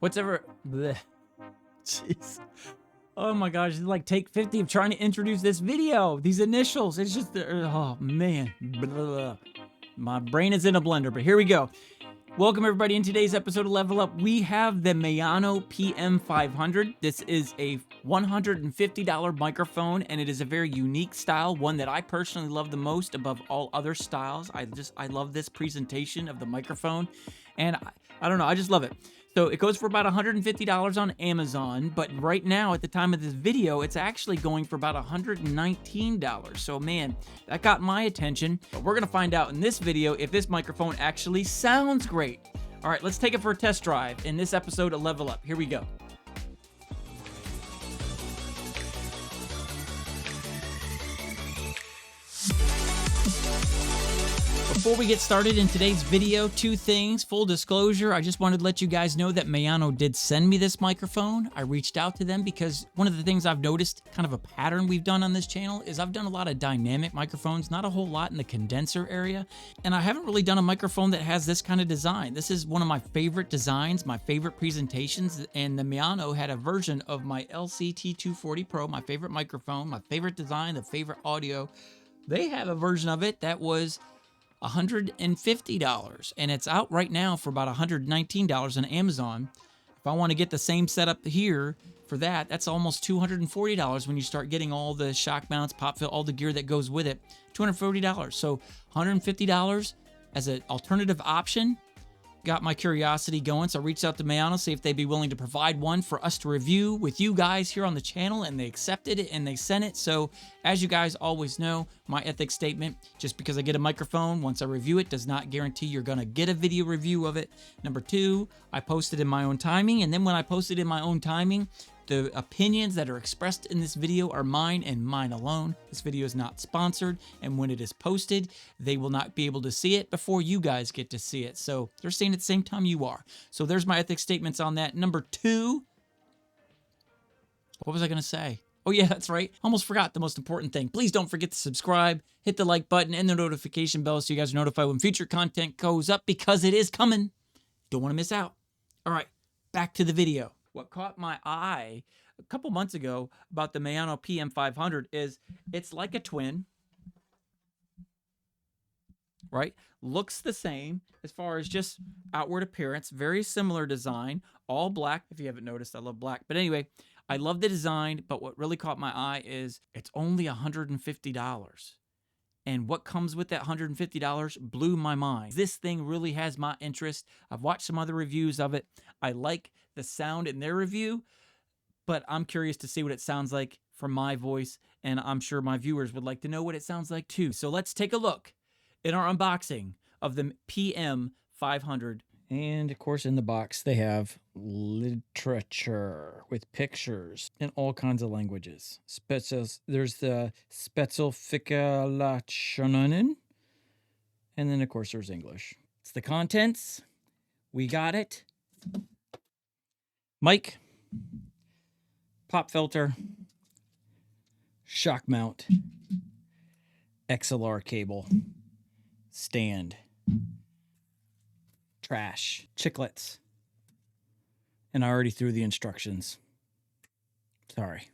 What's ever... Bleh. Jeez. Oh my gosh, it's like take 50 of trying to introduce this video. These initials, it's just... Oh, man. Blah. My brain is in a blender, but here we go. Welcome everybody. In today's episode of Level Up, we have the Maono PM500. This is a $150 microphone, and it is a very unique style, one that I personally love the most above all other styles. I love this presentation of the microphone, and I don't know, I just love it. So it goes for about $150 on Amazon, but right now at the time of this video, it's actually going for about $119. So man, that got my attention. But we're gonna find out in this video if this microphone actually sounds great. All right, let's take it for a test drive in this episode of Level Up. Here we go. Before we get started in today's video, two things. Full disclosure, I just wanted to let you guys know that Maono did send me this microphone. I reached out to them because one of the things I've noticed, kind of a pattern we've done on this channel, is I've done a lot of dynamic microphones, not a whole lot in the condenser area, and I haven't really done a microphone that has this kind of design. This is one of my favorite designs, my favorite presentations, and the Maono had a version of my LCT 240 Pro, my favorite microphone, my favorite design, the favorite audio. They have a version of it that was $150, and it's out right now for about $119 on Amazon. If I want to get the same setup here for that, that's almost $240 when you start getting all the shock mounts, pop filter, all the gear that goes with it. $240. So $150 as an alternative option got my curiosity going, so I reached out to Maono, see if they'd be willing to provide one for us to review with you guys here on the channel, and they accepted it and they sent it. So as you guys always know, my ethics statement, just because I get a microphone, once I review it, does not guarantee you're gonna get a video review of it. Number two, I posted in my own timing, and then when I posted in my own timing, the opinions that are expressed in this video are mine and mine alone. This video is not sponsored, and when it is posted, they will not be able to see it before you guys get to see it. So they're seeing it at the same time you are. So there's my ethics statements on that. Number two, what was I gonna say? Oh yeah, that's right. Almost forgot the most important thing. Please don't forget to subscribe, hit the like button and the notification bell so you guys are notified when future content goes up, because it is coming. Don't want to miss out. All right, back to the video. What caught my eye a couple months ago about the Maono PM500 is it's like a twin, right? Looks the same as far as just outward appearance, very similar design, all black. If you haven't noticed, I love black. But anyway, I love the design, but what really caught my eye is it's only $150. And what comes with that $150 blew my mind. This thing really has my interest. I've watched some other reviews of it. I like the sound in their review, but I'm curious to see what it sounds like from my voice, and I'm sure my viewers would like to know what it sounds like too. So let's take a look in our unboxing of the PM500. And of course in the box they have literature with pictures in all kinds of languages. There's the Spezifikationen, and then of course there's English. It's the contents. We got it. Mic, pop filter, shock mount, XLR cable, stand, trash, chiclets, and I already threw the instructions. Sorry.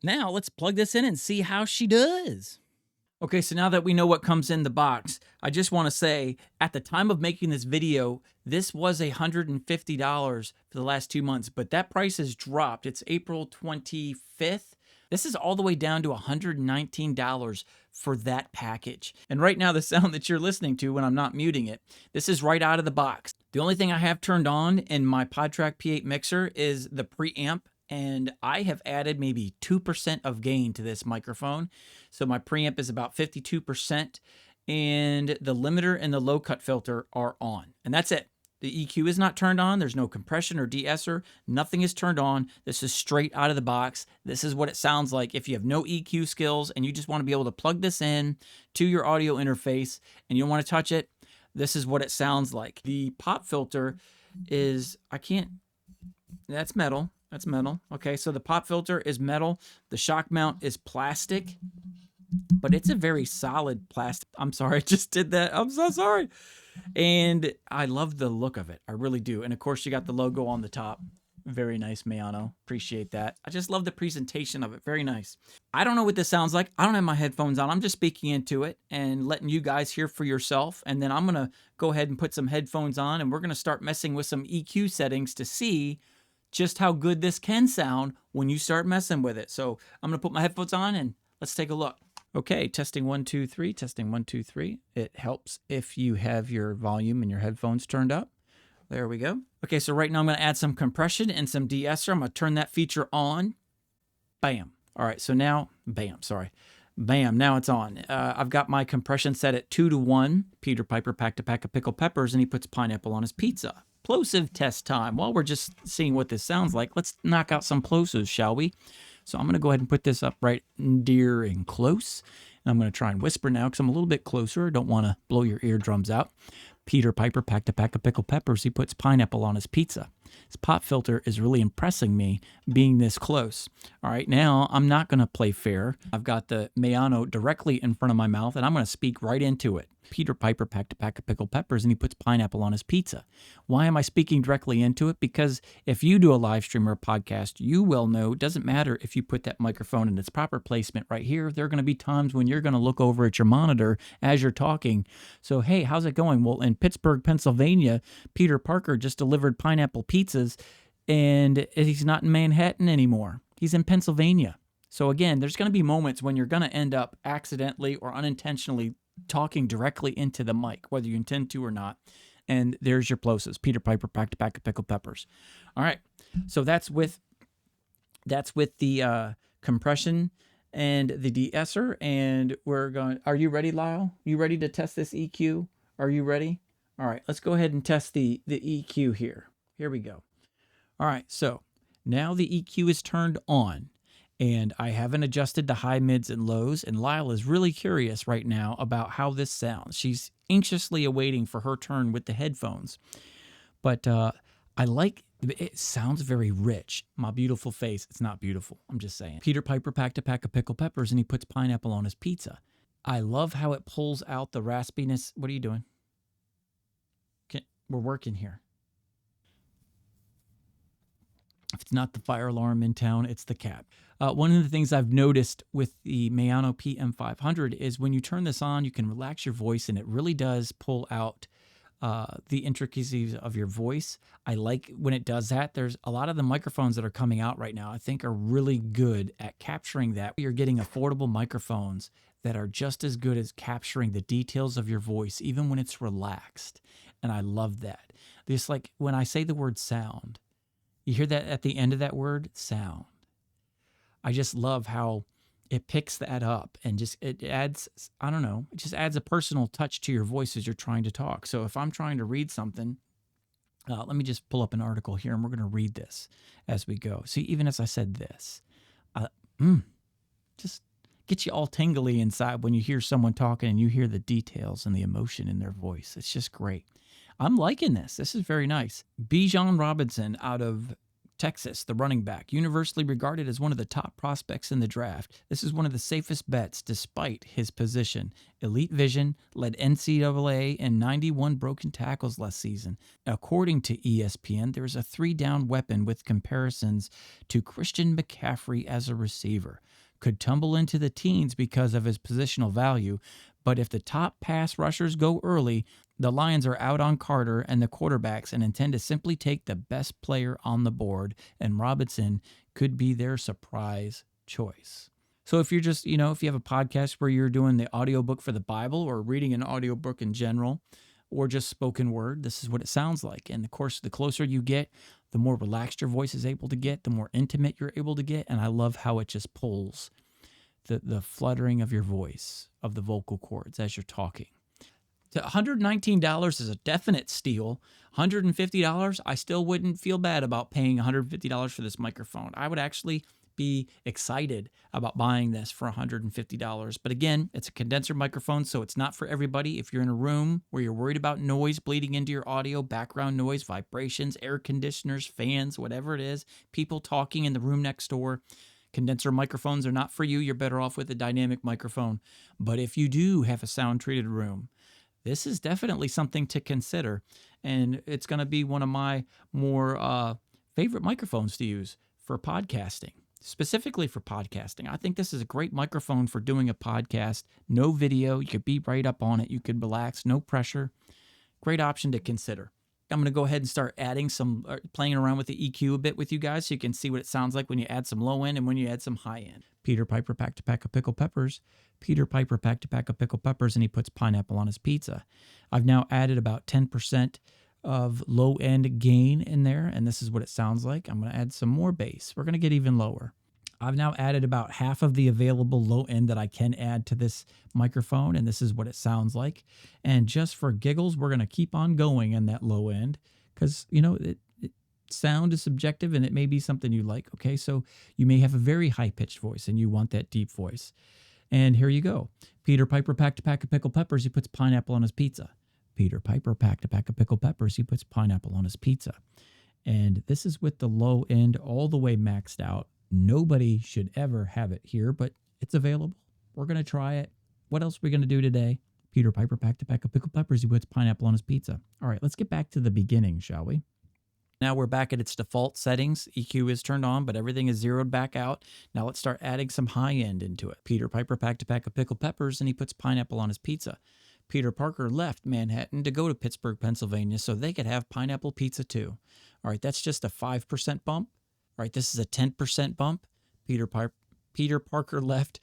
Now let's plug this in and see how she does. Okay, so now that we know what comes in the box, I just want to say, at the time of making this video, this was $150 for the last 2 months, but that price has dropped. It's April 25th. This is all the way down to $119 for that package. And right now, the sound that you're listening to when I'm not muting it, this is right out of the box. The only thing I have turned on in my PodTrack P8 mixer is the preamp, and I have added maybe 2% of gain to this microphone. So my preamp is about 52%, and the limiter and the low cut filter are on. And that's it. The EQ is not turned on. There's no compression or de-esser. Nothing is turned on. This is straight out of the box. This is what it sounds like if you have no EQ skills and you just want to be able to plug this in to your audio interface and you don't want to touch it. This is what it sounds like. The pop filter is, that's metal. That's metal. Okay, so the pop filter is metal. The shock mount is plastic, but it's a very solid plastic. I'm sorry, I just did that. I'm so sorry. And I love the look of it. I really do. And of course, you got the logo on the top. Very nice, Maono. Appreciate that. I just love the presentation of it. Very nice. I don't know what this sounds like. I don't have my headphones on. I'm just speaking into it and letting you guys hear for yourself. And then I'm going to go ahead and put some headphones on, and we're going to start messing with some EQ settings to see just how good this can sound when you start messing with it. So I'm going to put my headphones on and let's take a look. Okay, testing 1, 2, 3, testing 1, 2, 3. It helps if you have your volume and your headphones turned up. There we go. Okay, so right now I'm going to add some compression and some de-esser. I'm going to turn that feature on. Bam. All right, so now, bam, sorry. Bam, now it's on. I've got my compression set at 2-to-1. Peter Piper packed a pack of pickled peppers, and he puts pineapple on his pizza. Plosive test time. While we're just seeing what this sounds like, let's knock out some plosives, shall we? So I'm going to go ahead and put this up right near and close. And I'm going to try and whisper now because I'm a little bit closer. I don't want to blow your eardrums out. Peter Piper packed a pack of pickled peppers. He puts pineapple on his pizza. His pop filter is really impressing me being this close. All right, now I'm not going to play fair. I've got the Maono directly in front of my mouth, and I'm going to speak right into it. Peter Piper packed a pack of pickled peppers, and he puts pineapple on his pizza. Why am I speaking directly into it? Because if you do a live stream or a podcast, you will know it doesn't matter if you put that microphone in its proper placement right here. There are going to be times when you're going to look over at your monitor as you're talking. So, hey, how's it going? Well, in Pittsburgh, Pennsylvania, Peter Parker just delivered pineapple pizzas, and he's not in Manhattan anymore. He's in Pennsylvania. So again, there's going to be moments when you're going to end up accidentally or unintentionally talking directly into the mic, whether you intend to or not. And there's your plosives. Peter Piper packed a pack of pickled peppers. All right, so that's with the compression and the de-esser, and we're going. Are you ready, Lyle? You ready to test this EQ? Are you ready? All right, let's go ahead and test the EQ here. Here we go. All right, so now the EQ is turned on, and I haven't adjusted the high, mids, and lows, and Lyle is really curious right now about how this sounds. She's anxiously awaiting for her turn with the headphones. But I like, it sounds very rich. My beautiful face, it's not beautiful, I'm just saying. Peter Piper packed a pack of pickled peppers, and he puts pineapple on his pizza. I love how it pulls out the raspiness. What are you doing? We're working here. If it's not the fire alarm in town, it's the cat. One of the things I've noticed with the Maono PM500 is when you turn this on, you can relax your voice, and it really does pull out the intricacies of your voice. I like when it does that. There's a lot of the microphones that are coming out right now, I think, are really good at capturing that. You're getting affordable microphones that are just as good as capturing the details of your voice, even when it's relaxed. And I love that. Just like when I say the word sound, you hear that at the end of that word, sound. I just love how it picks that up and just it adds, I don't know, it just adds a personal touch to your voice as you're trying to talk. So if I'm trying to read something, let me just pull up an article here, and we're going to read this as we go. See, even as I said this, just gets you all tingly inside when you hear someone talking and you hear the details and the emotion in their voice. It's just great. I'm liking this. This is very nice. Bijan Robinson out of Texas, the running back, universally regarded as one of the top prospects in the draft. This is one of the safest bets despite his position. Elite vision, led NCAA in 91 broken tackles last season. According to ESPN, there is a 3-down weapon with comparisons to Christian McCaffrey as a receiver. Could tumble into the teens because of his positional value, but if the top pass rushers go early, the Lions are out on Carter and the quarterbacks and intend to simply take the best player on the board, and Robinson could be their surprise choice. So if you're just, if you have a podcast where you're doing the audiobook for the Bible or reading an audiobook in general or just spoken word, this is what it sounds like. And of course, the closer you get, the more relaxed your voice is able to get, the more intimate you're able to get. And I love how it just pulls the fluttering of your voice, of the vocal cords as you're talking. $119 is a definite steal. $150, I still wouldn't feel bad about paying $150 for this microphone. I would actually be excited about buying this for $150. But again, it's a condenser microphone, so it's not for everybody. If you're in a room where you're worried about noise bleeding into your audio, background noise, vibrations, air conditioners, fans, whatever it is, people talking in the room next door, condenser microphones are not for you. You're better off with a dynamic microphone. But if you do have a sound-treated room, this is definitely something to consider. And it's going to be one of my more favorite microphones to use for podcasting, specifically for podcasting. I think this is a great microphone for doing a podcast. No video. You could be right up on it. You could relax. No pressure. Great option to consider. I'm going to go ahead and start adding some, playing around with the EQ a bit with you guys so you can see what it sounds like when you add some low end and when you add some high end. Peter Piper packed a pack of pickled peppers. Peter Piper packed a pack of pickled peppers, and he puts pineapple on his pizza. I've now added about 10% of low end gain in there, and this is what it sounds like. I'm going to add some more bass. We're going to get even lower. I've now added about half of the available low end that I can add to this microphone, and this is what it sounds like. And just for giggles, we're going to keep on going in that low end because, you know, sound is subjective and it may be something you like. Okay, so you may have a very high-pitched voice and you want that deep voice. And here you go. Peter Piper packed a pack of pickled peppers. He puts pineapple on his pizza. Peter Piper packed a pack of pickled peppers. He puts pineapple on his pizza. And this is with the low end all the way maxed out. Nobody should ever have it here, but it's available. We're going to try it. What else are we going to do today? Peter Piper packed a pack of pickled peppers. He puts pineapple on his pizza. All right, let's get back to the beginning, shall we? Now we're back at its default settings. EQ is turned on, but everything is zeroed back out. Now let's start adding some high end into it. Peter Piper packed a pack of pickled peppers, and he puts pineapple on his pizza. Peter Parker left Manhattan to go to Pittsburgh, Pennsylvania, so they could have pineapple pizza too. All right, that's just a 5% bump. All right, this is a 10% bump. Peter Parker left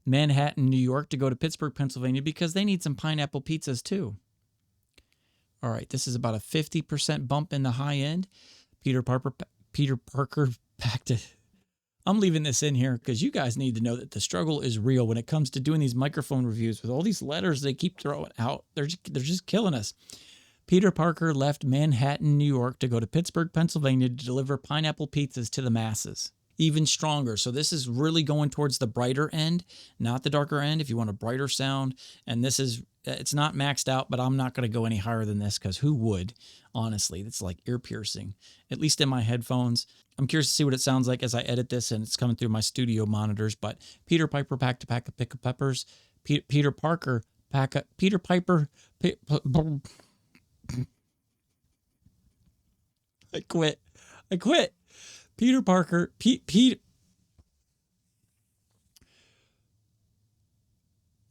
Manhattan, New York to go to Pittsburgh, Pennsylvania because they need some pineapple pizzas too. All right, this is about a 50% bump in the high end. Peter Parker packed it. I'm leaving this in here because you guys need to know that the struggle is real when it comes to doing these microphone reviews with all these letters they keep throwing out. They're just killing us. Peter Parker left Manhattan, New York to go to Pittsburgh, Pennsylvania to deliver pineapple pizzas to the masses. Even stronger. So this is really going towards the brighter end, not the darker end if you want a brighter sound. And this is, it's not maxed out, but I'm not going to go any higher than this because who would? Honestly, it's like ear piercing, at least in my headphones. I'm curious to see what it sounds like as I edit this and it's coming through my studio monitors. But Peter Piper packed a pack of pickled peppers. Peter Piper. I quit. Peter Parker.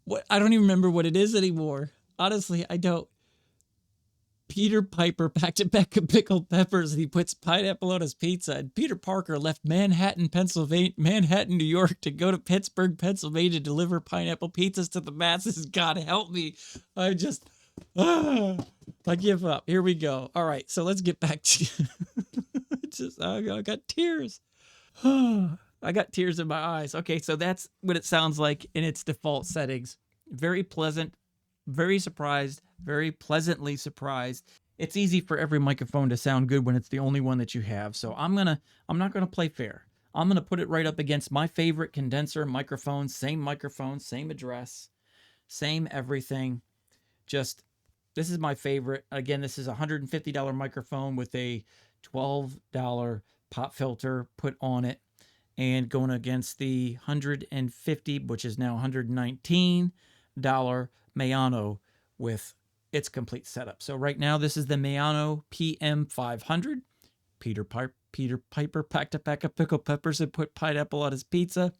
What? I don't even remember what it is anymore. Honestly, I don't. Peter Piper packed a pack of pickled peppers and he puts pineapple on his pizza. And Peter Parker left Manhattan, New York to go to Pittsburgh, Pennsylvania to deliver pineapple pizzas to the masses. God help me. I give up. Here we go. All right, so let's get back to I got tears. I got tears in my eyes. Okay, so that's what it sounds like in its default settings. Very pleasant, very surprised, very pleasantly surprised. It's easy for every microphone to sound good when it's the only one that you have. So I'm not gonna play fair. I'm gonna put it right up against my favorite condenser microphone, same address, same everything. Just this is my favorite. Again, this is a $150 microphone with a $12 pop filter put on it, and going against the $150, which is now $119 Maono with its complete setup. So right now, this is the Maono PM500. Peter Piper packed a pack of pickled peppers and put pineapple on his pizza.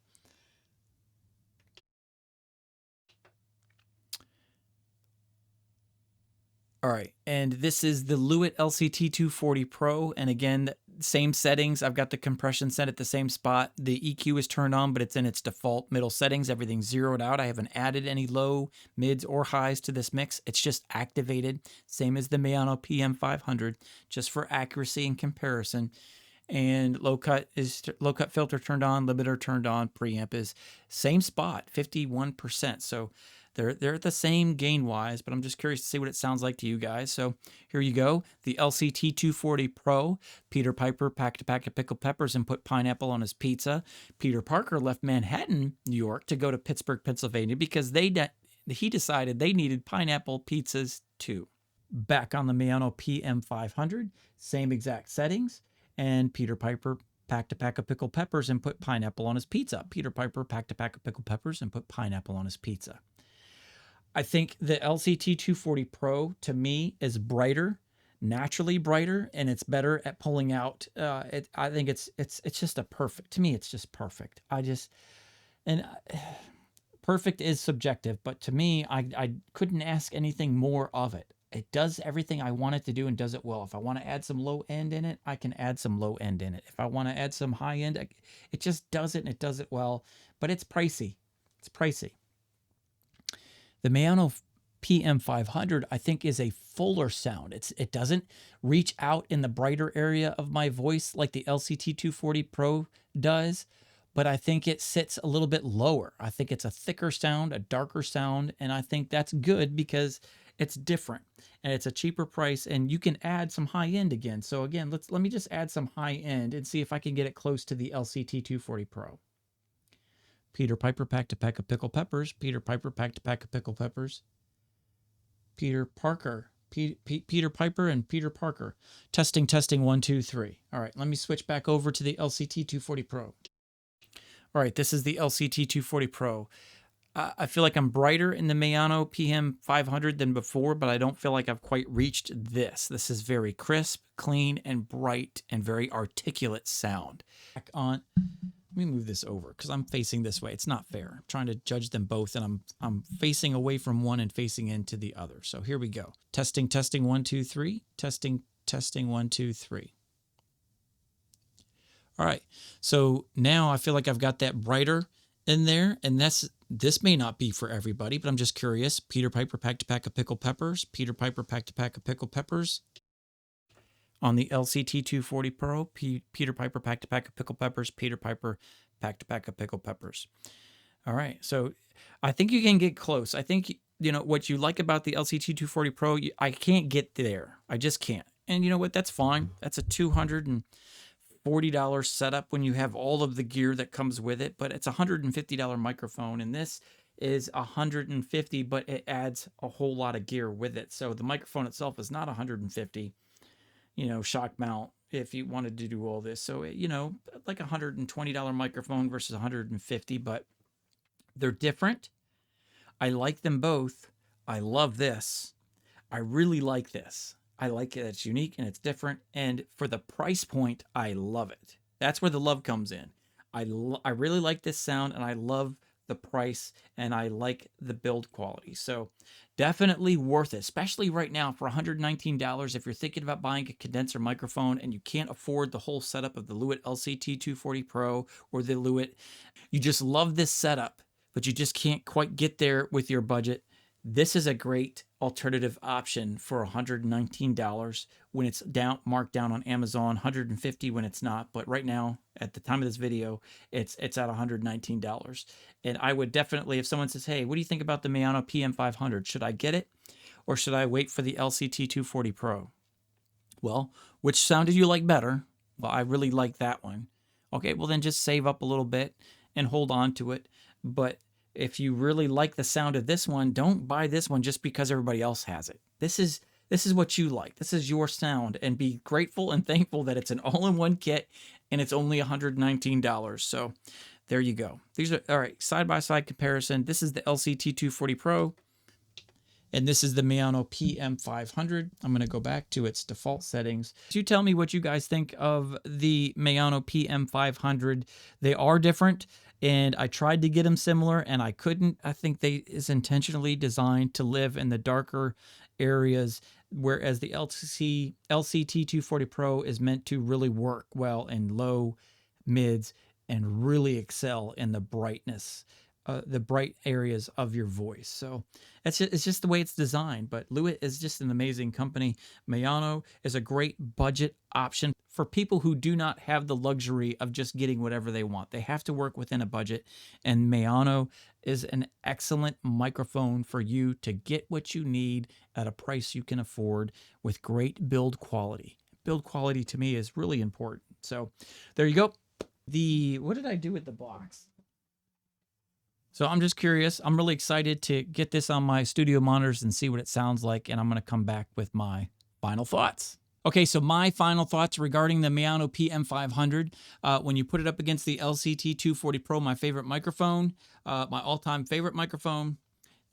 All right, and this is the Lewitt LCT 240 Pro, and again, same settings. I've got the compression set at the same spot. The EQ is turned on, but it's in its default middle settings. Everything's zeroed out. I haven't added any low, mids, or highs to this mix. It's just activated, same as the Maono PM500, just for accuracy and comparison. And low cut filter turned on, limiter turned on, preamp is same spot, 51%. So they're the same gain wise, but I'm just curious to see what it sounds like to you guys. So here you go. The LCT 240 Pro. Peter Piper packed a pack of pickled peppers and put pineapple on his pizza. Peter Parker left Manhattan, New York to go to Pittsburgh, Pennsylvania because he decided they needed pineapple pizzas too. Back on the Maono PM500, same exact settings. And Peter Piper packed a pack of pickled peppers and put pineapple on his pizza. Peter Piper packed a pack of pickled peppers and put pineapple on his pizza. I think the LCT 240 Pro to me is brighter, naturally brighter, and it's better at pulling out. I think it's just a perfect, to me, it's just perfect. Perfect is subjective, but to me, I couldn't ask anything more of it. It does everything I want it to do and does it well. If I want to add some low end in it, I can add some low end in it. If I want to add some high end, it just does it and it does it well, but it's pricey. It's pricey. The Maono PM500, I think, is a fuller sound. It doesn't reach out in the brighter area of my voice like the LCT 240 Pro does, but I think it sits a little bit lower. I think it's a thicker sound, a darker sound, and I think that's good because it's different and it's a cheaper price, and you can add some high end again. So again, let me just add some high end and see if I can get it close to the LCT 240 Pro. Peter Piper packed a pack of pickled peppers. Peter Piper packed a pack of pickled peppers. Peter Parker. Peter Piper and Peter Parker. Testing, 1, 2, 3. All right, let me switch back over to the LCT 240 Pro. All right, this is the LCT 240 Pro. I feel like I'm brighter in the Maono PM500 than before, but I don't feel like I've quite reached this. This is very crisp, clean, and bright, and very articulate sound. Back on. Let me move this over because I'm facing this way. It's not fair. I'm trying to judge them both, and I'm facing away from one and facing into the other. So here we go. Testing, 1, 2, 3. Testing, 1, 2, 3. All right. So now I feel like I've got that brighter in there, and this may not be for everybody, but I'm just curious. Peter Piper packed a pack of pickled peppers. Peter Piper packed a pack of pickled peppers. On the LCT 240 Pro, Peter Piper packed a pack of pickled peppers. Peter Piper packed a pack of pickled peppers. All right, so I think you can get close. I think, you know, what you like about the LCT 240 Pro, I can't get there. I just can't. And you know what? That's fine. That's a $240 setup when you have all of the gear that comes with it, but it's a $150 microphone, and this is $150, but it adds a whole lot of gear with it. So the microphone itself is not $150. You know, shock mount if you wanted to do all this. So, you know, like a $120 microphone versus $150, but they're different. I like them both. I love this. I really like this. I like it. It's unique and it's different. And for the price point, I love it. That's where the love comes in. I really like this sound, and I love the price, and I like the build quality. So definitely worth it, especially right now for $119. If you're thinking about buying a condenser microphone and you can't afford the whole setup of the Lewitt LCT 240 Pro or the Lewitt, you just love this setup, but you just can't quite get there with your budget. This is a great alternative option for $119 when it's marked down on Amazon, $150 when it's not. But right now, at the time of this video, it's at $119. And I would definitely, if someone says, hey, what do you think about the Maono PM500? Should I get it, or should I wait for the LCT 240 Pro? Well, which sound did you like better? Well, I really like that one. Okay, well then just save up a little bit and hold on to it. But if you really like the sound of this one, don't buy this one just because everybody else has it. This is what you like. This is your sound, and be grateful and thankful that it's an all-in-one kit and it's only $119. So there you go. These are, all right, side-by-side comparison. This is the LCT 240 Pro, and this is the Maono PM500. I'm going to go back to its default settings. You tell me what you guys think of the Maono PM500. They are different, and I tried to get them similar, and I couldn't. I think they is intentionally designed to live in the darker areas, whereas the LCT 240 Pro is meant to really work well in low, mids, and really excel in the brightness, the bright areas of your voice. So it's just the way it's designed. But Lewitt is just an amazing company. Maono is a great budget option for people who do not have the luxury of just getting whatever they want. They have to work within a budget, and Maono is an excellent microphone for you to get what you need at a price you can afford with great build quality. Build quality to me is really important. So there you go. What did I do with the box? So I'm just curious. I'm really excited to get this on my studio monitors and see what it sounds like, and I'm going to come back with my final thoughts. Okay, so my final thoughts regarding the Maono PM500. When you put it up against the LCT 240 Pro, my favorite microphone, my all-time favorite microphone,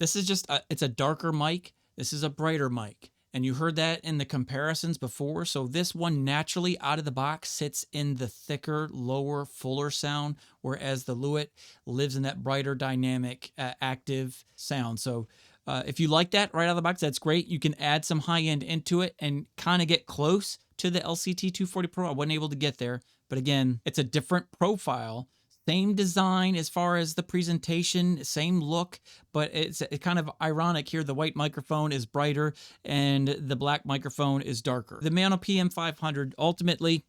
This is just, it's a darker mic. This is a brighter mic. And you heard that in the comparisons before. So this one naturally out of the box sits in the thicker, lower, fuller sound, whereas the Lewitt lives in that brighter, dynamic, active sound. So if you like that right out of the box, that's great. You can add some high end into it and kind of get close to the LCT 240 Pro. I wasn't able to get there, but again, it's a different profile. Same design as far as the presentation, same look, but it's kind of ironic here. The white microphone is brighter and the black microphone is darker. The Maono PM500, ultimately,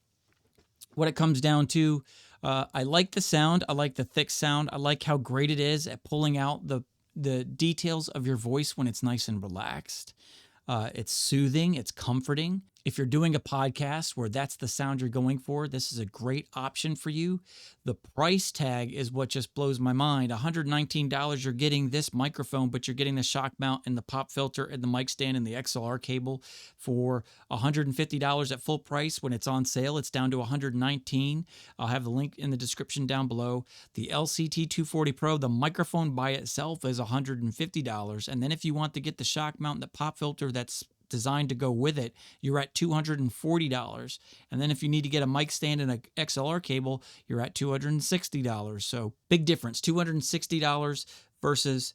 what it comes down to, I like the sound. I like the thick sound. I like how great it is at pulling out the details of your voice when it's nice and relaxed. It's soothing. It's comforting. If you're doing a podcast where that's the sound you're going for, this is a great option for you. The price tag is what just blows my mind. $119, you're getting this microphone, but you're getting the shock mount and the pop filter and the mic stand and the XLR cable for $150 at full price. When it's on sale, it's down to $119. I'll have the link in the description down below. The LCT 240 Pro, the microphone by itself is $150. And then if you want to get the shock mount and the pop filter that's designed to go with it, you're at $240. And then if you need to get a mic stand and an XLR cable, you're at $260. So big difference, $260 versus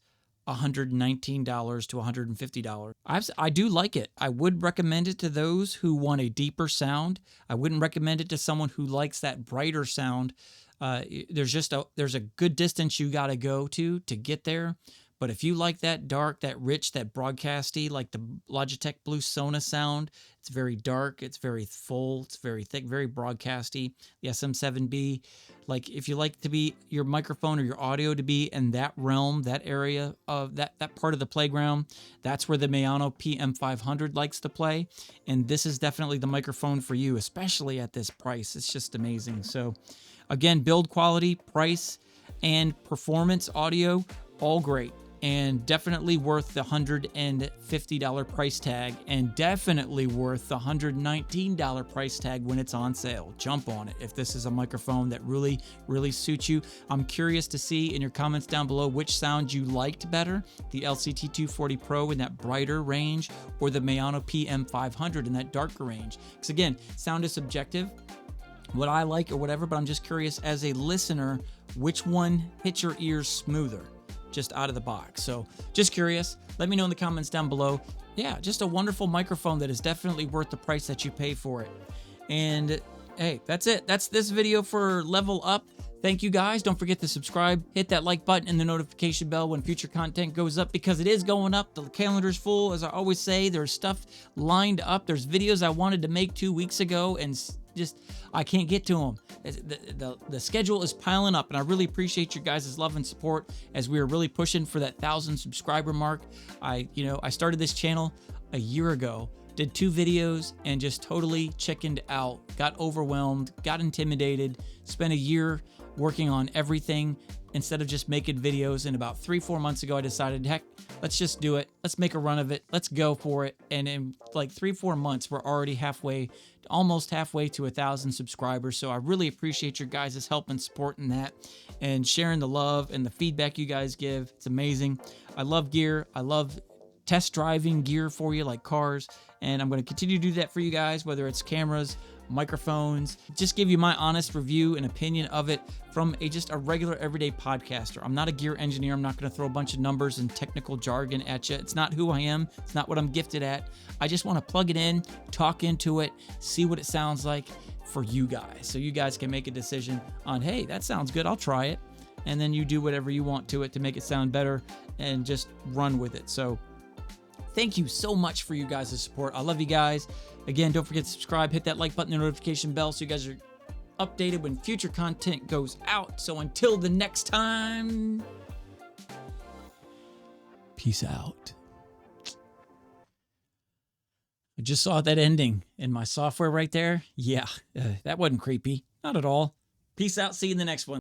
$119 to $150. I do like it. I would recommend it to those who want a deeper sound. I wouldn't recommend it to someone who likes that brighter sound. There's a good distance you got to go to get there. But if you like that dark, that rich, that broadcasty, like the Logitech Blue Sona sound, it's very dark, it's very full, it's very thick, very broadcasty. The SM7B, like if you like to be your microphone or your audio to be in that realm, that area of that part of the playground, that's where the Maono PM500 likes to play. And this is definitely the microphone for you, especially at this price. It's just amazing. So again, build quality, price, and performance audio, all great. And definitely worth the $150 price tag, and definitely worth the $119 price tag when it's on sale. Jump on it if this is a microphone that really, really suits you. I'm curious to see in your comments down below which sound you liked better, the LCT 240 Pro in that brighter range or the Maono PM500 in that darker range. Because again, sound is subjective, what I like or whatever, but I'm just curious as a listener, which one hits your ears smoother? Just out of the box. So just curious, let me know in the comments down below. Yeah, just a wonderful microphone that is definitely worth the price that you pay for it. And hey, that's it. That's this video for Level Up. Thank you guys. Don't forget to subscribe, hit that like button and the notification bell when future content goes up, because it is going up. The calendar's full. As I always say, there's stuff lined up. There's videos I wanted to make 2 weeks ago and just I can't get to them. The schedule is piling up, and I really appreciate your guys' love and support as we are really pushing for that 1,000 subscriber mark. I started this channel a year ago, did 2 videos, and just totally chickened out, got overwhelmed, got intimidated, spent a year working on everything instead of just making videos. And about 3-4 months ago, I decided, heck, let's just do it. Let's make a run of it. Let's go for it. And in like 3-4 months, we're already almost halfway to 1,000 subscribers. So I really appreciate your guys' help and support in that, and sharing the love and the feedback you guys give. It's amazing. I love gear. I love test driving gear for you, like cars. And I'm going to continue to do that for you guys, whether it's cameras, microphones, just give you my honest review and opinion of it from just a regular everyday podcaster. I'm not a gear engineer. I'm not going to throw a bunch of numbers and technical jargon at you. It's not who I am. It's not what I'm gifted at. I just want to plug it in, talk into it, see what it sounds like for you guys, so you guys can make a decision on, hey, that sounds good, I'll try it. And then you do whatever you want to it to make it sound better and just run with it. So thank you so much for you guys' support. I love you guys. Again, don't forget to subscribe, hit that like button and notification bell so you guys are updated when future content goes out. So until the next time, peace out. I just saw that ending in my software right there. Yeah, that wasn't creepy. Not at all. Peace out. See you in the next one.